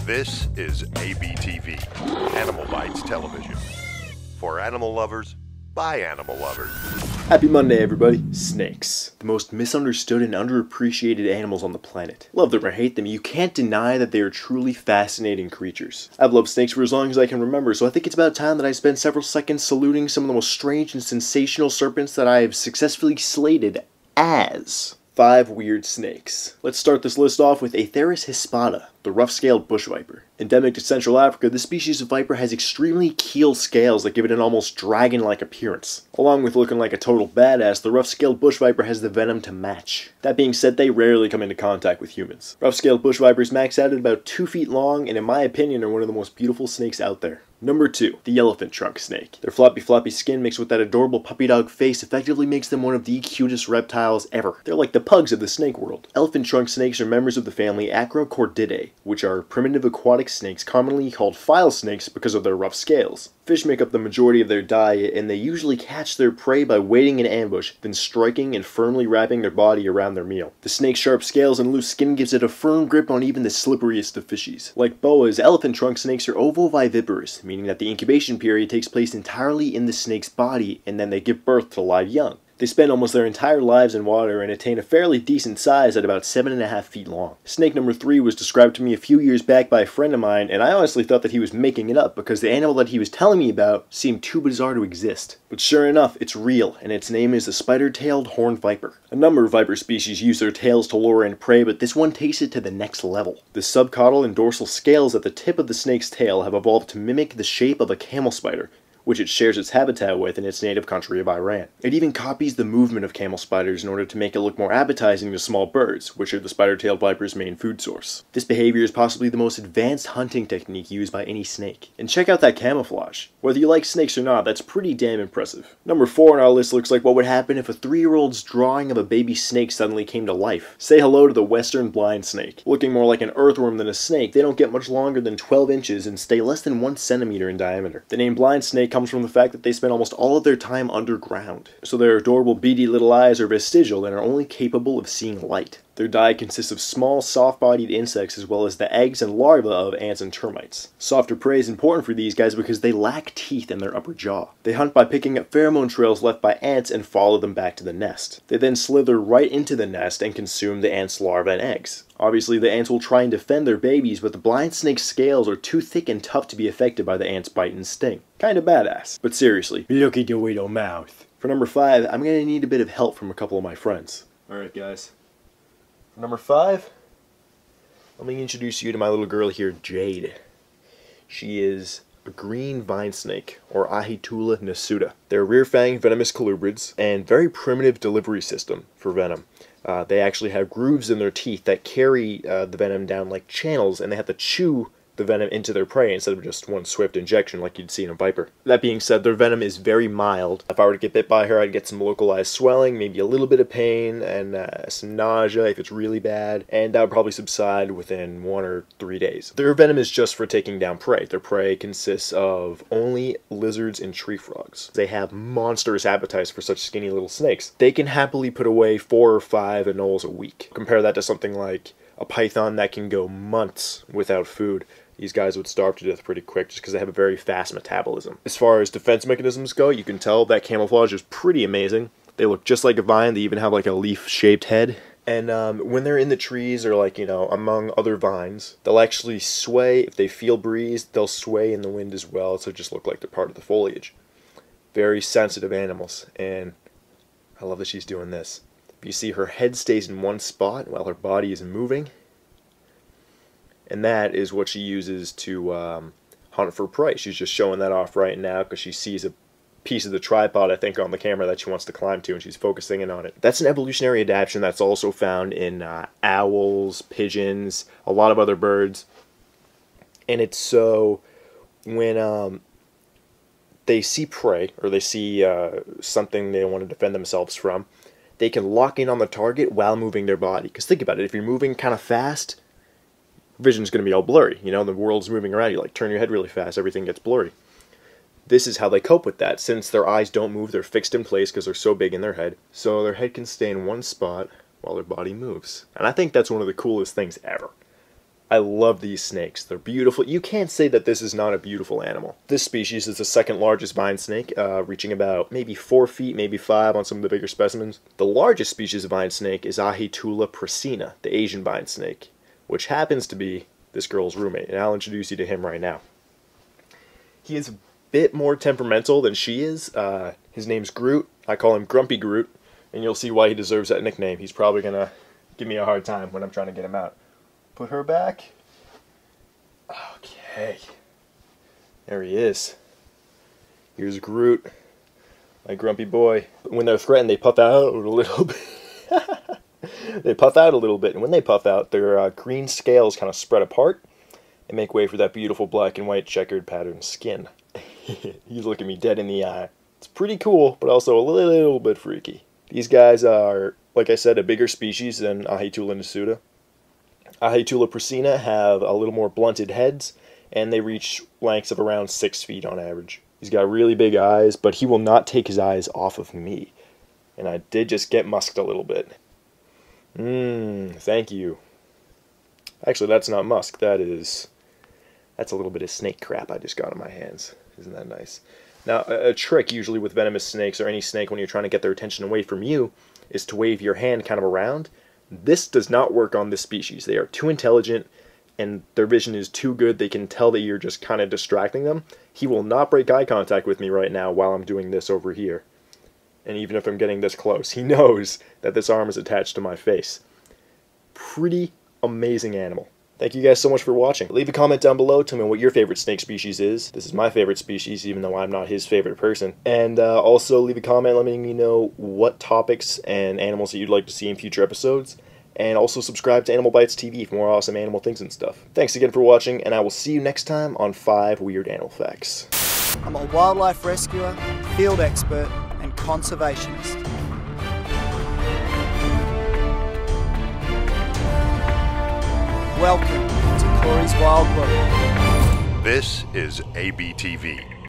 This is ABTV, Animal Bites Television. For animal lovers, by animal lovers. Happy Monday, everybody. Snakes. The most misunderstood and underappreciated animals on the planet. Love them or hate them, you can't deny that they are truly fascinating creatures. I've loved snakes for as long as I can remember, so I think it's about time that I spend several seconds saluting some of the most strange and sensational serpents that I have successfully slated as 5 weird snakes. Let's start this list off with Atheris hispana, the rough-scaled bush viper. Endemic to Central Africa, this species of viper has extremely keeled scales that give it an almost dragon-like appearance. Along with looking like a total badass, the rough-scaled bush viper has the venom to match. That being said, they rarely come into contact with humans. Rough-scaled bush vipers max out at about 2 feet long, and in my opinion are one of the most beautiful snakes out there. Number 2, the elephant trunk snake. Their floppy skin mixed with that adorable puppy dog face effectively makes them one of the cutest reptiles ever. They're like the pugs of the snake world. Elephant trunk snakes are members of the family Acrocordidae, which are primitive aquatic snakes commonly called file snakes because of their rough scales. Fish make up the majority of their diet, and they usually catch their prey by waiting in ambush, then striking and firmly wrapping their body around their meal. The snake's sharp scales and loose skin gives it a firm grip on even the slipperiest of fishies. Like boas, elephant trunk snakes are ovoviviparous, meaning that the incubation period takes place entirely in the snake's body, and then they give birth to live young. They spend almost their entire lives in water and attain a fairly decent size at about 7.5 feet long. Snake number 3 was described to me a few years back by a friend of mine, and I honestly thought that he was making it up because the animal that he was telling me about seemed too bizarre to exist. But sure enough, it's real, and its name is the spider-tailed horned viper. A number of viper species use their tails to lure in prey, but this one takes it to the next level. The subcaudal and dorsal scales at the tip of the snake's tail have evolved to mimic the shape of a camel spider, which it shares its habitat with in its native country of Iran. It even copies the movement of camel spiders in order to make it look more appetizing to small birds, which are the spider-tailed viper's main food source. This behavior is possibly the most advanced hunting technique used by any snake. And check out that camouflage. Whether you like snakes or not, that's pretty damn impressive. Number 4 on our list looks like what would happen if a 3-year-old's drawing of a baby snake suddenly came to life. Say hello to the western blind snake. Looking more like an earthworm than a snake, they don't get much longer than 12 inches and stay less than 1 centimeter in diameter. The name blind snake comes from the fact that they spend almost all of their time underground, so their adorable beady little eyes are vestigial and are only capable of seeing light. Their diet consists of small, soft-bodied insects as well as the eggs and larvae of ants and termites. Softer prey is important for these guys because they lack teeth in their upper jaw. They hunt by picking up pheromone trails left by ants and follow them back to the nest. They then slither right into the nest and consume the ants' larvae and eggs. Obviously, the ants will try and defend their babies, but the blind snake's scales are too thick and tough to be affected by the ant's bite and sting. Kinda badass. But seriously, look at your little mouth. For number 5, I'm gonna need a bit of help from a couple of my friends. Alright guys. For number 5, let me introduce you to my little girl here, Jade. She is a green vine snake, or Ahitula nasuta. They're rear-fanged venomous colubrids, and very primitive delivery system for venom. They actually have grooves in their teeth that carry the venom down like channels, and they have to chew the venom into their prey instead of just one swift injection like you'd see in a viper. That being said, their venom is very mild. If I were to get bit by her, I'd get some localized swelling, maybe a little bit of pain, and some nausea if it's really bad, and that would probably subside within 1 or 3 days. Their venom is just for taking down prey. Their prey consists of only lizards and tree frogs. They have monstrous appetites for such skinny little snakes. They can happily put away 4 or 5 anoles a week. Compare that to something like a python that can go months without food. These guys would starve to death pretty quick just because they have a very fast metabolism. As far as defense mechanisms go, you can tell that camouflage is pretty amazing. They look just like a vine. They even have like a leaf-shaped head. And when they're in the trees or like, you know, among other vines, they'll actually sway. If they feel breeze, they'll sway in the wind as well, so just look like they're part of the foliage. Very sensitive animals, and I love that she's doing this. You see her head stays in one spot while her body is moving. And that is what she uses to hunt for prey. She's just showing that off right now because she sees a piece of the tripod, I think, on the camera that she wants to climb to, and she's focusing in on it. That's an evolutionary adaptation that's also found in owls, pigeons, a lot of other birds. And it's so when they see prey, or they see something they want to defend themselves from, they can lock in on the target while moving their body. Because think about it, if you're moving kind of fast, vision's going to be all blurry. You know, the world's moving around. You like turn your head really fast, everything gets blurry. This is how they cope with that. Since their eyes don't move, they're fixed in place because they're so big in their head. So their head can stay in one spot while their body moves. And I think that's one of the coolest things ever. I love these snakes. They're beautiful. You can't say that this is not a beautiful animal. This species is the second largest vine snake, reaching about maybe 4 feet, maybe 5 on some of the bigger specimens. The largest species of vine snake is Untitled Chapter, the Asian vine snake, which happens to be this girl's roommate, and I'll introduce you to him right now. He is a bit more temperamental than she is. His name's Groot. I call him Grumpy Groot, and you'll see why he deserves that nickname. He's probably going to give me a hard time when I'm trying to get him out. Put her back. Okay. There he is. Here's Groot, my grumpy boy. When they're threatened, they puff out a little bit. They puff out a little bit, and when they puff out, their green scales kind of spread apart and make way for that beautiful black and white checkered patterned skin. He's looking me dead in the eye. It's pretty cool, but also a little bit freaky. These guys are, like I said, a bigger species than Untitled Chapter. Untitled Chapter have a little more blunted heads, and they reach lengths of around 6 feet on average. He's got really big eyes, but he will not take his eyes off of me. And I did just get musked a little bit. Thank you. Actually, that's not musk. That's a little bit of snake crap I just got on my hands. Isn't that nice? Now, a trick usually with venomous snakes, or any snake when you're trying to get their attention away from you, is to wave your hand kind of around. This does not work on this species. They are too intelligent, and their vision is too good. They can tell that you're just kind of distracting them. He will not break eye contact with me right now while I'm doing this over here. And even if I'm getting this close, he knows that this arm is attached to my face. Pretty amazing animal. Thank you guys so much for watching. Leave a comment down below. Tell me what your favorite snake species is. This is my favorite species, even though I'm not his favorite person. And also leave a comment letting me know what topics and animals that you'd like to see in future episodes. And also subscribe to AnimalBytesTV for more awesome animal things and stuff. Thanks again for watching, and I will see you next time on 5 Weird Animal Facts. I'm a wildlife rescuer, field expert, and conservationist. Welcome to Corey's Wild World. This is ABTV,